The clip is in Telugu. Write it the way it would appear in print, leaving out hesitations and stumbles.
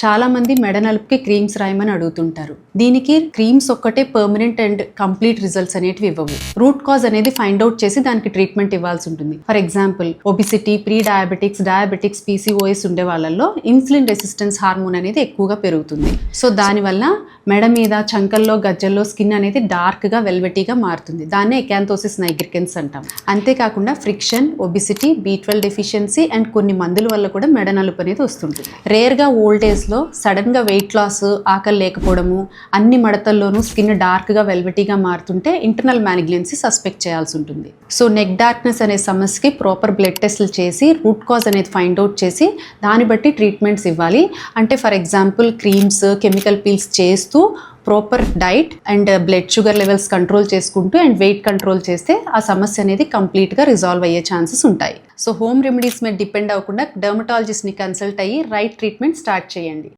చాలా మంది మెడ నలుపుకి క్రీమ్స్ రాయమని అడుగుతుంటారు. దీనికి క్రీమ్స్ ఒక్కటే పర్మనెంట్ అండ్ కంప్లీట్ రిజల్ట్స్ అనేటివి ఇవ్వవు. రూట్ కాజ్ అనేది ఫైండ్ అవుట్ చేసి దానికి ట్రీట్మెంట్ ఇవ్వాల్సి ఉంటుంది. For example obesity, pre diabetics, PCOS ఉండే వాళ్ళల్లో ఇన్సులిన్ రెసిస్టెన్స్ హార్మోన్ అనేది ఎక్కువగా పెరుగుతుంది. సో దానివల్ల మెడ మీద, చంకల్లో, గజ్జల్లో స్కిన్ అనేది డార్క్ గా వెల్వెటీగా మారుతుంది. దాన్నే ఎకాంతోసిస్ నైగ్రికెన్స్ అంటాం. అంతేకాకుండా friction, obesity, B12 deficiency and కొన్ని మందుల వల్ల కూడా మెడ నలుపు అనేది వస్తుంటుంది. రేర్ గా ఓల్డ్ ఏజ్ లో సడన్ గా వెయిట్ లాస్, ఆకలి లేకపోవడము, అన్ని మడతల్లోనూ స్కిన్ డార్క్ గా వెల్వెటీగా మారుతుంటే ఇంటర్నల్ మ్యాలిగ్నెన్సీ సస్పెక్ట్ చేయాల్సి ఉంటుంది. సో నెక్ డార్క్నెస్ అనే సమస్యకి ప్రాపర్ బ్లడ్ టెస్ట్లు చేసి రూట్ కాజ్ అనేది ఫైండ్ అవుట్ చేసి దాన్ని బట్టి ట్రీట్మెంట్స్ ఇవ్వాలి. అంటే for example creams, chemical peels చేస్తూ proper diet and blood sugar levels control చేసుకుంటూ అండ్ వెయిట్ కంట్రోల్ చేస్తే ఆ సమస్య అనేది కంప్లీట్గా రిజాల్వ్ అయ్యే ఛాన్సెస్ ఉంటాయి. సో హోమ్ రెమెడీస్ మీద డిపెండ్ అవ్వకుండా డర్మటాలజిస్ట్ని కన్సల్ట్ అయ్యి రైట్ ట్రీట్మెంట్ స్టార్ట్ చేయండి.